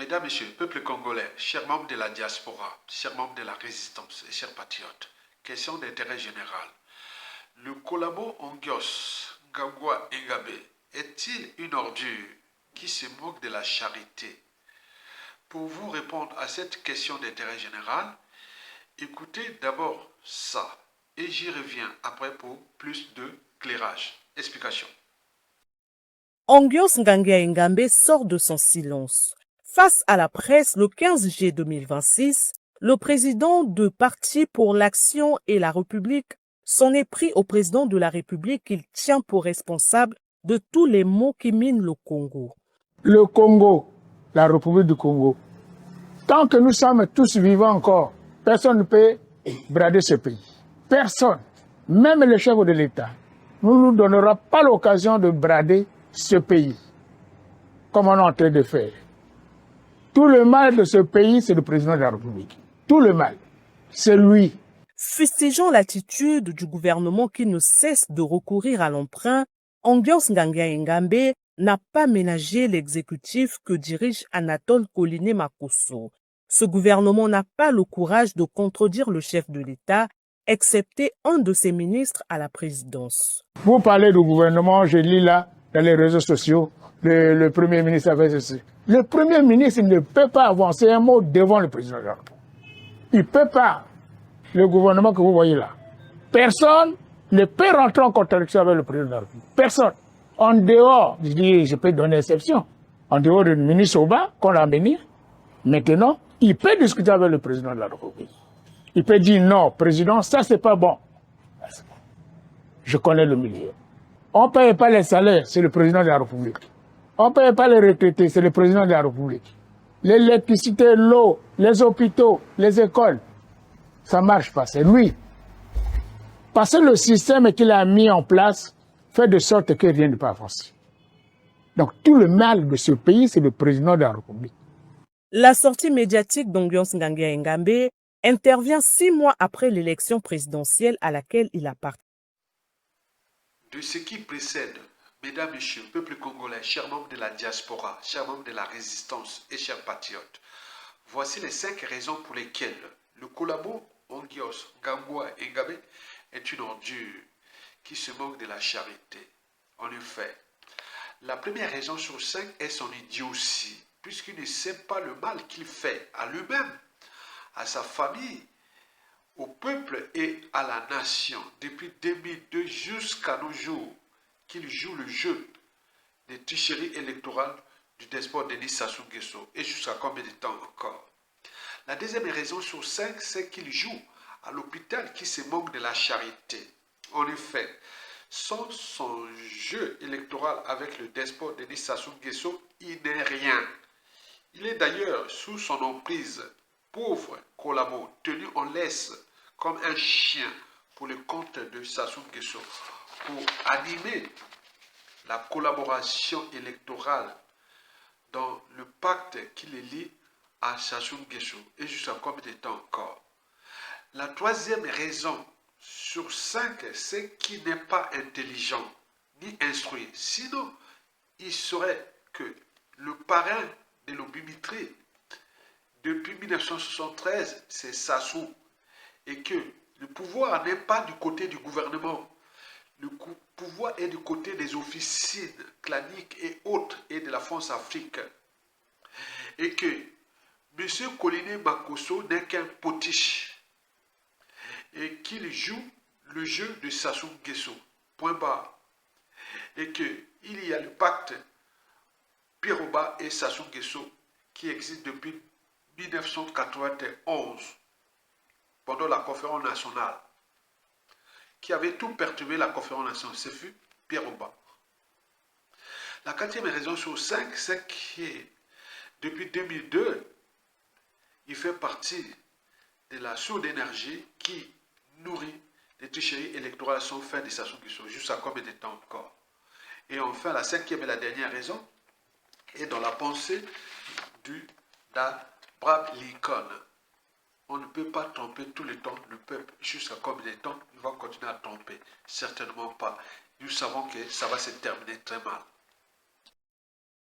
Mesdames, Messieurs, peuple congolais, chers membres de la diaspora, chers membres de la résistance et chers patriotes, question d'intérêt général. Le collabo Ongios Ngagwa Engabe est-il une ordure qui se moque de la charité? Pour vous répondre à cette question d'intérêt général, écoutez d'abord ça et j'y reviens après pour plus de clairage. Explication. Ongios Ngagwa Engabe sort de son silence. Face à la presse, le 15 juillet 2026, le président de Parti pour l'Action et la République s'en est pris au président de la République qu'il tient pour responsable de tous les maux qui minent le Congo. Le Congo, la République du Congo, tant que nous sommes tous vivants encore, personne ne peut brader ce pays. Personne, même le chef de l'État, ne nous donnera pas l'occasion de brader ce pays, comme on est en train de faire. Tout le mal de ce pays, c'est le président de la République. Tout le mal, c'est lui. Fustigeant l'attitude du gouvernement qui ne cesse de recourir à l'emprunt, Ongios Ngagwa Engabe n'a pas ménagé l'exécutif que dirige Anatole Koliné Makosso. Ce gouvernement n'a pas le courage de contredire le chef de l'État, excepté un de ses ministres à la présidence. Vous parlez du gouvernement, je lis là, dans les réseaux sociaux, le Premier ministre a fait ceci. Le Premier ministre ne peut pas avancer un mot devant le président de la République. Il ne peut pas. Le gouvernement que vous voyez là. Personne ne peut rentrer en contradiction avec le président de la République. Personne. En dehors, je peux donner exception, en dehors du ministre Oba, qu'on l'a amené, maintenant, il peut discuter avec le président de la République. Il peut dire non, président, ça c'est pas bon. Je connais le milieu. On ne paye pas les salaires, c'est le président de la République. On ne paye pas les retraités, c'est le président de la République. L'électricité, l'eau, les hôpitaux, les écoles, ça ne marche pas, c'est lui. Parce que le système qu'il a mis en place fait de sorte que rien ne peut avancer. Donc tout le mal de ce pays, c'est le président de la République. La sortie médiatique d'Ongios Ngagwa Engabe intervient 6 mois après l'élection présidentielle à laquelle il a participé. De ce qui précède, mesdames, messieurs, peuple congolais, chers membres de la diaspora, chers membres de la résistance et chers patriotes, voici les 5 raisons pour lesquelles le collabo Ongios Ngagwa Engabe est une ordure qui se moque de la charité. En effet, la première raison sur 5 est son idiotie, puisqu'il ne sait pas le mal qu'il fait à lui-même, à sa famille, au peuple et à la nation depuis 2002 jusqu'à nos jours, qu'il joue le jeu des tricheries électorales du despote Denis Sassou Nguesso et jusqu'à combien de temps encore. La deuxième raison sur 5, c'est qu'il joue à l'hôpital qui se moque de la charité. En effet, sans son jeu électoral avec le despote Denis Sassou Nguesso, il n'est rien. Il est d'ailleurs sous son emprise, pauvre collabo, tenu en laisse comme un chien pour le compte de Sassou Nguesso, pour animer la collaboration électorale dans le pacte qui les lie à Sassou Nguesso et jusqu'à combien de temps encore. La troisième raison sur 5, c'est qu'il n'est pas intelligent ni instruit. Sinon, il saurait que le parrain de l'Obimitri, depuis 1973, c'est Sassou, et que le pouvoir n'est pas du côté du gouvernement. Le pouvoir est du côté des officines claniques et autres et de la France Afrique. Et que M. Koliné Makosso n'est qu'un potiche et qu'il joue le jeu de Sassou Nguesso. Point barre. Et qu'il y a le pacte Pierre Oba et Sassou Nguesso qui existe depuis 1991 pendant la conférence nationale. Qui avait tout perturbé la conférence nationale, ce fut Pierre Oba. La quatrième raison sur 5, c'est que depuis 2002, il fait partie de la source d'énergie qui nourrit les tricheries électorales sans fin de Sassou Nguesso, jusqu'à combien de temps encore. Et enfin, la cinquième et la dernière raison est dans la pensée d'Abraham Lincoln. On ne peut pas tromper tout le temps le peuple. Jusqu'à combien de temps il va continuer à tromper? Certainement pas. Nous savons que ça va se terminer très mal.